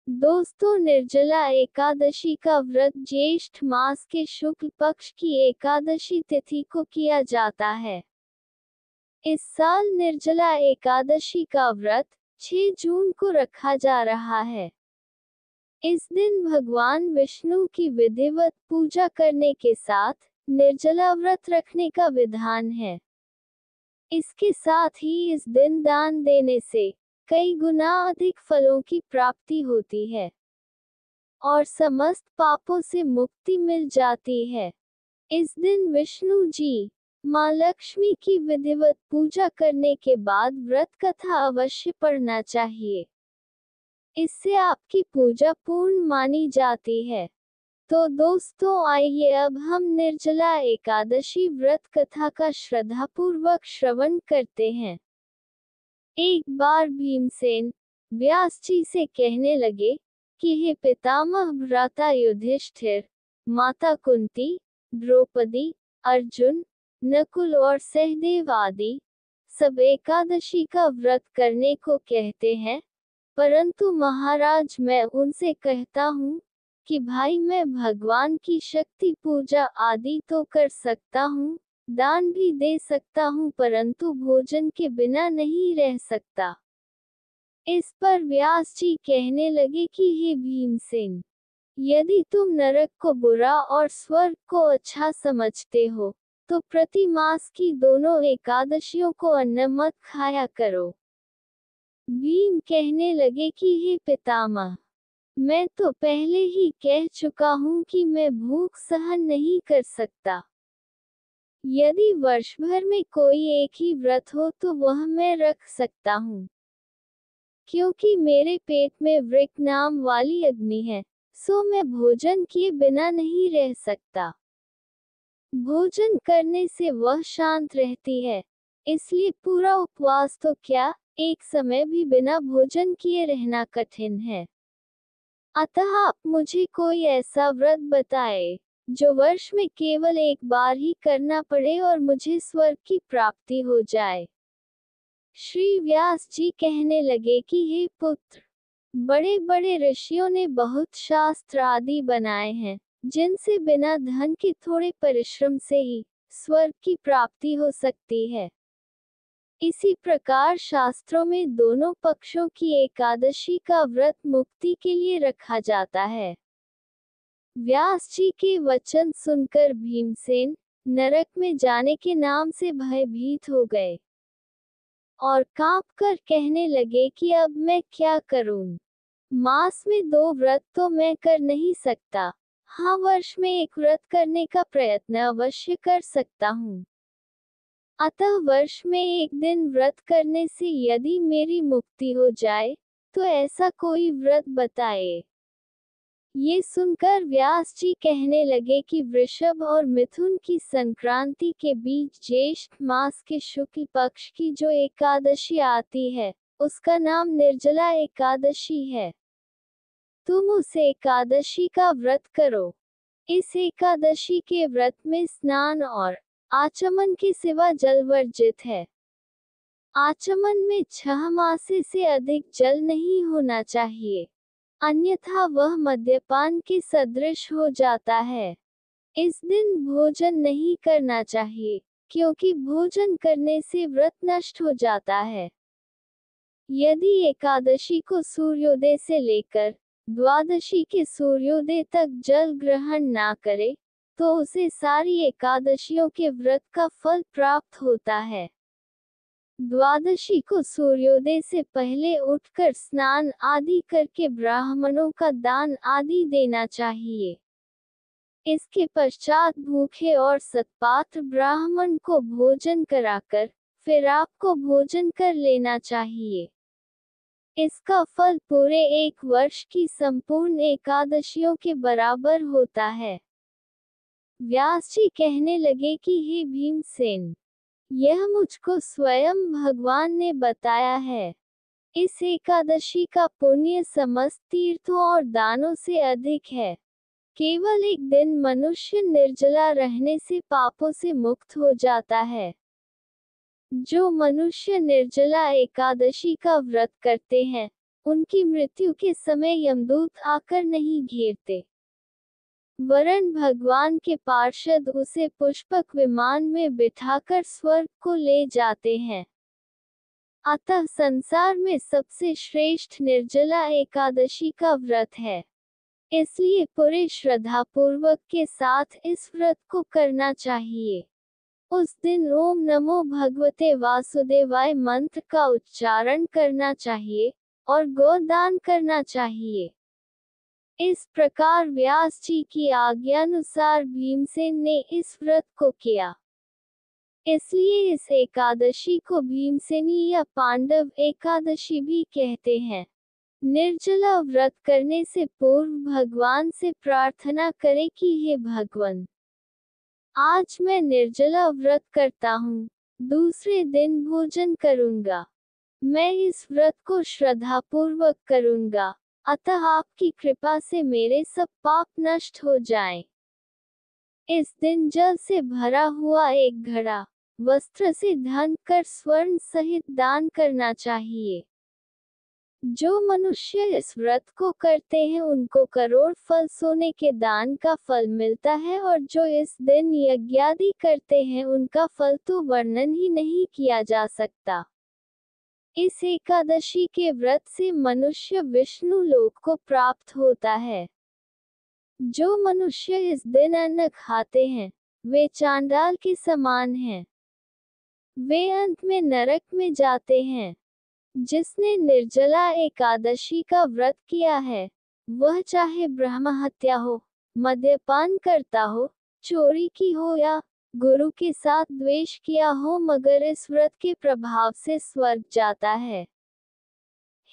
दोस्तों, निर्जला एकादशी का व्रत ज्येष्ठ मास के शुक्ल पक्ष की एकादशी तिथि को किया जाता है। इस साल निर्जला एकादशी का व्रत 6 जून को रखा जा रहा है। इस दिन भगवान विष्णु की विधिवत पूजा करने के साथ निर्जला व्रत रखने का विधान है। इसके साथ ही इस दिन दान देने से कई गुना अधिक फलों की प्राप्ति होती है और समस्त पापों से मुक्ति मिल जाती है। इस दिन विष्णु जी, माँ लक्ष्मी की विधिवत पूजा करने के बाद व्रत कथा अवश्य पढ़ना चाहिए। इससे आपकी पूजा पूर्ण मानी जाती है। तो दोस्तों, आइए अब हम निर्जला एकादशी व्रत कथा का श्रद्धापूर्वक श्रवण करते हैं। एक बार भीमसेन व्यास जी से कहने लगे कि हे पितामह भ्राता युधिष्ठिर, माता कुंती, द्रौपदी, अर्जुन, नकुल और सहदेव आदि सब एकादशी का व्रत करने को कहते हैं, परंतु महाराज मैं उनसे कहता हूँ कि भाई मैं भगवान की शक्ति पूजा आदि तो कर सकता हूँ, दान भी दे सकता हूँ, परंतु भोजन के बिना नहीं रह सकता। इस पर व्यास जी कहने लगे कि हे भीमसेन, यदि तुम नरक को बुरा और स्वर्ग को अच्छा समझते हो, तो प्रति मास की दोनों एकादशियों को अन्न मत खाया करो। भीम कहने लगे कि हे पितामह, मैं तो पहले ही कह चुका हूँ कि मैं भूख सहन नहीं कर सकता। यदि वर्ष भर में कोई एक ही व्रत हो तो वह मैं रख सकता हूँ, क्योंकि मेरे पेट में वृक नाम वाली अग्नि है, सो मैं भोजन किए बिना नहीं रह सकता। भोजन करने से वह शांत रहती है, इसलिए पूरा उपवास तो क्या, एक समय भी बिना भोजन किए रहना कठिन है। अतः आप मुझे कोई ऐसा व्रत बताए जो वर्ष में केवल एक बार ही करना पड़े और मुझे स्वर्ग की प्राप्ति हो जाए। श्री व्यास जी कहने लगे कि हे पुत्र, बड़े बड़े ऋषियों ने बहुत शास्त्र आदि बनाए हैं, जिनसे बिना धन के थोड़े परिश्रम से ही स्वर्ग की प्राप्ति हो सकती है। इसी प्रकार शास्त्रों में दोनों पक्षों की एकादशी का व्रत मुक्ति के लिए रखा जाता है। व्यास जी के वचन सुनकर भीमसेन नरक में जाने के नाम से भयभीत हो गए और कांपकर कहने लगे कि अब मैं क्या करूं? मास में 2 व्रत तो मैं कर नहीं सकता, हाँ वर्ष में एक व्रत करने का प्रयत्न अवश्य कर सकता हूँ। अतः वर्ष में एक दिन व्रत करने से यदि मेरी मुक्ति हो जाए, तो ऐसा कोई व्रत बताए। ये सुनकर व्यास जी कहने लगे कि वृषभ और मिथुन की संक्रांति के बीच ज्येष्ठ मास के शुक्ल पक्ष की जो एकादशी आती है, उसका नाम निर्जला एकादशी है। तुम उस एकादशी का व्रत करो। इस एकादशी के व्रत में स्नान और आचमन के सिवा जल वर्जित है। आचमन में 6 मासे से अधिक जल नहीं होना चाहिए, अन्यथा वह मद्यपान के सदृश हो जाता है। इस दिन भोजन नहीं करना चाहिए, क्योंकि भोजन करने से व्रत नष्ट हो जाता है। यदि एकादशी को सूर्योदय से लेकर द्वादशी के सूर्योदय तक जल ग्रहण ना करे, तो उसे सारी एकादशियों के व्रत का फल प्राप्त होता है। द्वादशी को सूर्योदय से पहले उठकर स्नान आदि करके ब्राह्मणों का दान आदि देना चाहिए। इसके पश्चात भूखे और सत्पात्र ब्राह्मण को भोजन कराकर फिर आपको भोजन कर लेना चाहिए। इसका फल पूरे 1 वर्ष की संपूर्ण एकादशियों के बराबर होता है। व्यास जी कहने लगे कि हे भीमसेन, यह मुझको स्वयं भगवान ने बताया है। इस एकादशी का पुण्य समस्त तीर्थों और दानों से अधिक है। केवल एक दिन मनुष्य निर्जला रहने से पापों से मुक्त हो जाता है। जो मनुष्य निर्जला एकादशी का व्रत करते हैं, उनकी मृत्यु के समय यमदूत आकर नहीं घेरते, वरन भगवान के पार्षद उसे पुष्पक विमान में बिठाकर स्वर्ग को ले जाते हैं। अतः संसार में सबसे श्रेष्ठ निर्जला एकादशी का व्रत है। इसलिए पूरे श्रद्धापूर्वक के साथ इस व्रत को करना चाहिए। उस दिन ओम नमो भगवते वासुदेवाय मंत्र का उच्चारण करना चाहिए और गोदान करना चाहिए। इस प्रकार व्यास जी की आज्ञानुसार भीमसेन ने इस व्रत को किया। इसलिए इस एकादशी को भीमसेनी या पांडव एकादशी भी कहते हैं। निर्जला व्रत करने से पूर्व भगवान से प्रार्थना करें कि हे भगवान, आज मैं निर्जला व्रत करता हूँ, दूसरे दिन भोजन करूँगा। मैं इस व्रत को श्रद्धापूर्वक करूँगा, अतः आपकी कृपा से मेरे सब पाप नष्ट हो जाएं। इस दिन जल से भरा हुआ एक घड़ा वस्त्र से ढक कर स्वर्ण सहित दान करना चाहिए। जो मनुष्य इस व्रत को करते हैं उनको करोड़ फल सोने के दान का फल मिलता है, और जो इस दिन यज्ञादि करते हैं उनका फल तो वर्णन ही नहीं किया जा सकता। इस एकादशी के व्रत से मनुष्य विष्णु लोक को प्राप्त होता है। जो मनुष्य इस दिन अन्न खाते हैं वे चांडाल के समान हैं, वे अंत में नरक में जाते हैं। जिसने निर्जला एकादशी का व्रत किया है वह चाहे ब्रह्म हत्या हो, मद्यपान करता हो, चोरी की हो या गुरु के साथ द्वेष किया हो, मगर इस व्रत के प्रभाव से स्वर्ग जाता है।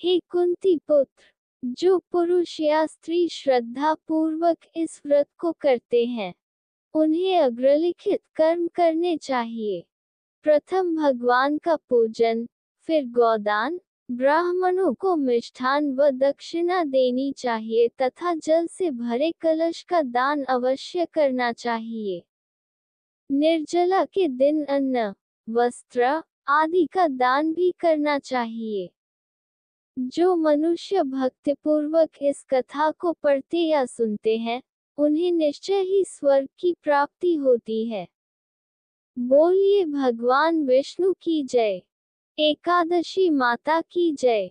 हे कुंती पुत्र, जो पुरुष या स्त्री श्रद्धा पूर्वक इस व्रत को करते हैं उन्हें अग्रलिखित कर्म करने चाहिए। प्रथम भगवान का पूजन, फिर गोदान, ब्राह्मणों को मिष्ठान व दक्षिणा देनी चाहिए तथा जल से भरे कलश का दान अवश्य करना चाहिए। निर्जला के दिन अन्न, वस्त्र आदि का दान भी करना चाहिए। जो मनुष्य भक्तिपूर्वक इस कथा को पढ़ते या सुनते हैं उन्हें निश्चय ही स्वर्ग की प्राप्ति होती है। बोलिए भगवान विष्णु की जय। एकादशी माता की जय।